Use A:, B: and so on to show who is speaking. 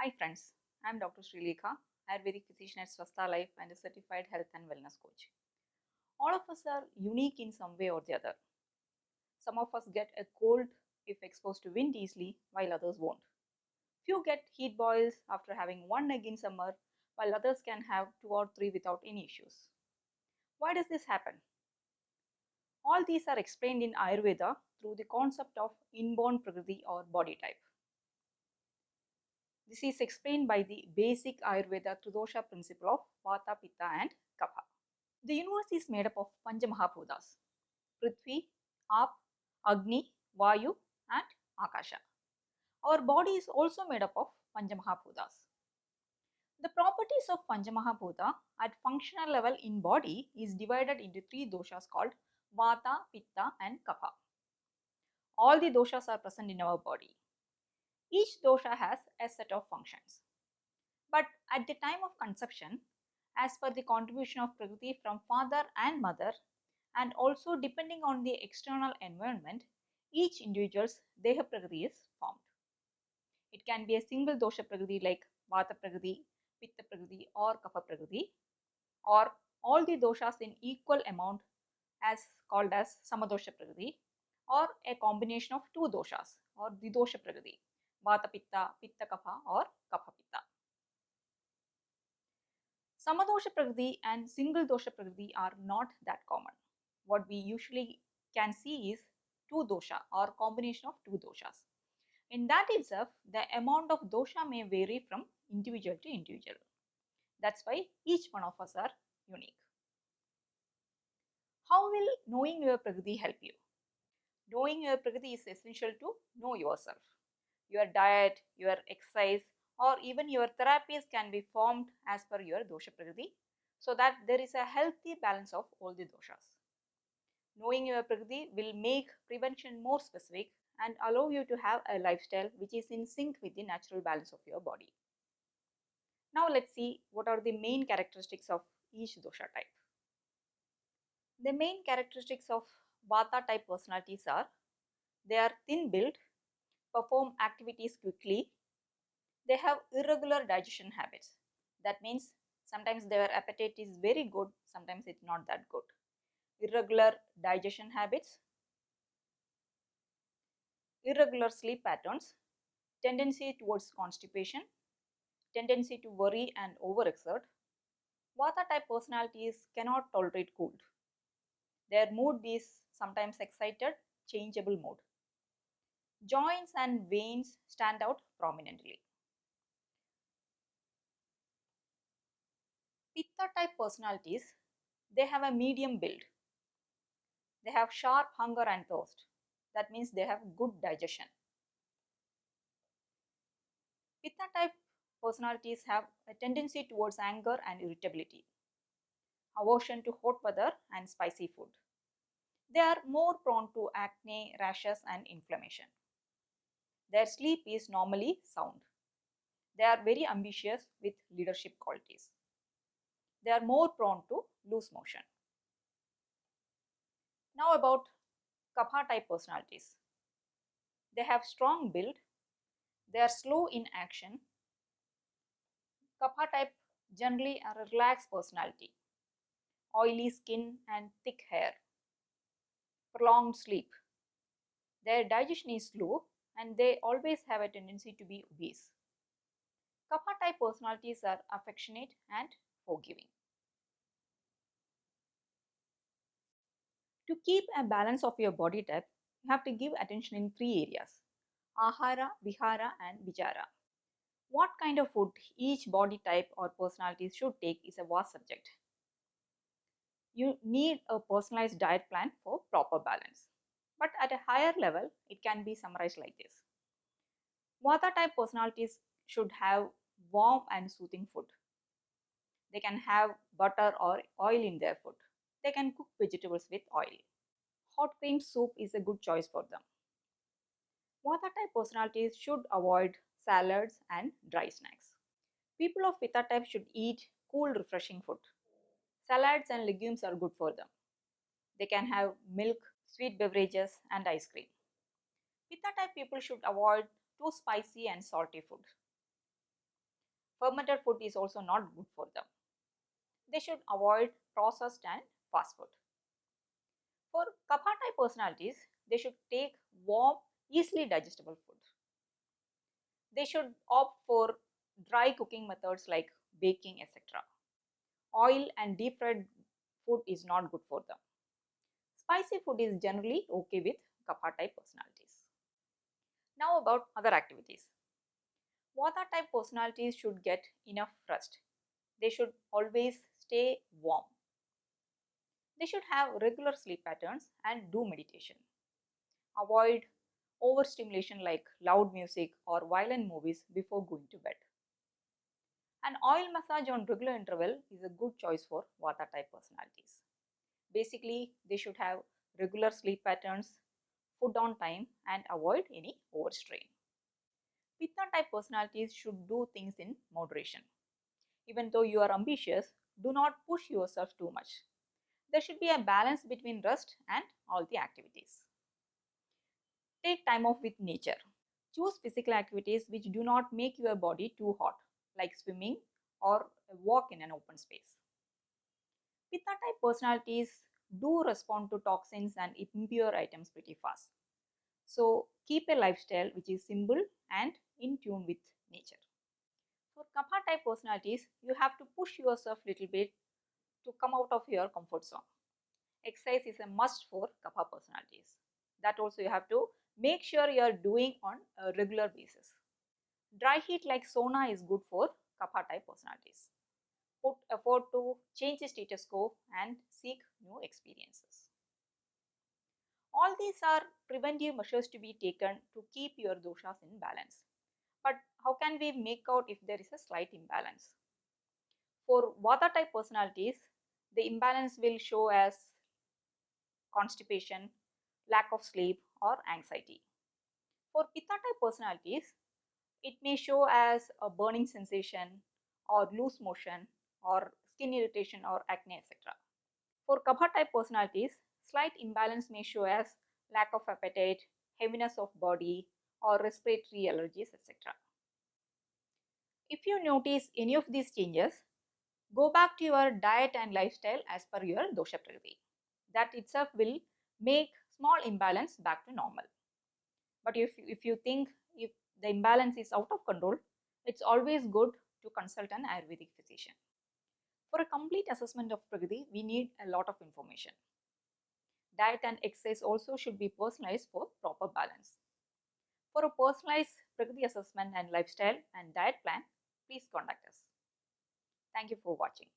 A: Hi friends, I am Dr. Srilekha, Ayurvedic physician at Swastha Life and a certified health and wellness coach. All of us are unique in some way or the other. Some of us get a cold if exposed to wind easily, while others won't. Few get heat boils after having one egg in summer, while others can have two or three without any issues. Why does this happen? All these are explained in Ayurveda through the concept of inborn prakriti or body type. This is explained by the basic Ayurveda Tridosha principle of Vata, Pitta and Kapha. The universe is made up of Panchamahabhutas, Prithvi, Aap, Agni, Vayu and Akasha. Our body is also made up of Panchamahabhutas. The properties of Panchamahabhuta at functional level in body is divided into three doshas called Vata, Pitta and Kapha. All the doshas are present in our body. Each dosha has a set of functions. But at the time of conception, as per the contribution of Prakriti from father and mother, and also depending on the external environment, each individual's Deha Prakriti is formed. It can be a single dosha Prakriti like Vata Prakriti, Pitta Prakriti or Kapha Prakriti, or all the doshas in equal amount as called as Samadosha Prakriti, or a combination of two doshas or the dosha Prakriti, Vata Pitta, Pitta Kapha or Kapha Pitta. Samadosha Prakriti and single dosha Prakriti are not that common. What we usually can see is two dosha or combination of two doshas. In that itself, the amount of dosha may vary from individual to individual. That's why each one of us are unique. How will knowing your Prakriti help you? Knowing your Prakriti is essential to know yourself. Your diet, your exercise, or even your therapies can be formed as per your dosha Prakriti so that there is a healthy balance of all the doshas. Knowing your Prakriti will make prevention more specific and allow you to have a lifestyle which is in sync with the natural balance of your body. Now let's see what are the main characteristics of each dosha type. The main characteristics of Vata type personalities are they are thin built, perform activities quickly, they have irregular digestion habits. That means sometimes their appetite is very good, sometimes it's not that good. Irregular digestion habits, irregular sleep patterns, tendency towards constipation, tendency to worry and overexert. Vata type personalities cannot tolerate cold. Their mood is sometimes excited, changeable mood. Joints and veins stand out prominently. Pitta type personalities, they have a medium build. They have sharp hunger and thirst. That means they have good digestion. Pitta type personalities have a tendency towards anger and irritability, aversion to hot weather and spicy food. They are more prone to acne, rashes and inflammation. Their sleep is normally sound. They are very ambitious with leadership qualities. They are more prone to loose motion. Now about Kapha type personalities. They have strong build. They are slow in action. Kapha type generally are a relaxed personality, oily skin and thick hair, prolonged sleep. Their digestion is slow and they always have a tendency to be obese. Kapha type personalities are affectionate and forgiving. To keep a balance of your body type, you have to give attention in three areas: Ahara, Vihara and Vichara. What kind of food each body type or personality should take is a vast subject. You need a personalized diet plan for proper balance. But at a higher level, it can be summarized like this. Vata type personalities should have warm and soothing food. They can have butter or oil in their food. They can cook vegetables with oil. Hot cream soup is a good choice for them. Vata type personalities should avoid salads and dry snacks. People of Pitta type should eat cool, refreshing food. Salads and legumes are good for them. They can have milk, sweet beverages, and ice cream. Pitta type people should avoid too spicy and salty food. fermented food is also not good for them. They should avoid processed and fast food. For Kapha type personalities, they should take warm, easily digestible food. They should opt for dry cooking methods like baking, etc. Oil and deep fried food is not good for them. Spicy food is generally okay with Kapha type personalities. Now about other activities. Vata type personalities should get enough rest. They should always stay warm. They should have regular sleep patterns and do meditation. Avoid overstimulation like loud music or violent movies before going to bed. An oil massage on regular interval is a good choice for Vata type personalities. Basically, they should have regular sleep patterns, food on time, and avoid any overstrain. Pitta type personalities should do things in moderation. Even though you are ambitious, do not push yourself too much. There should be a balance between rest and all the activities. Take time off with nature. Choose physical activities which do not make your body too hot, like swimming or a walk in an open space. Pitta type personalities do respond to toxins and impure items pretty fast. So keep a lifestyle which is simple and in tune with nature. For Kapha type personalities, you have to push yourself a little bit to come out of your comfort zone. Exercise is a must for Kapha personalities. That also you have to make sure you are doing on a regular basis. Dry heat like sauna is good for Kapha type personalities. Put effort to change the status quo and seek new experiences. All these are preventive measures to be taken to keep your doshas in balance. But how can we make out if there is a slight imbalance? For Vata type personalities, the imbalance will show as constipation, lack of sleep, or anxiety. For Pitta type personalities, it may show as a burning sensation or loose motion or skin irritation or acne, etc. For Kapha type personalities, slight imbalance may show as lack of appetite, heaviness of body, or respiratory allergies, etc. If you notice any of these changes, go back to your diet and lifestyle as per your dosha prakriti. That itself will make small imbalance back to normal. But if you think if the imbalance is out of control, it's always good to consult an Ayurvedic physician. For a complete assessment of Prakriti, we need a lot of information. Diet and exercise also should be personalized for proper balance. For a personalized Prakriti assessment and lifestyle and diet plan, please contact us. Thank you for watching.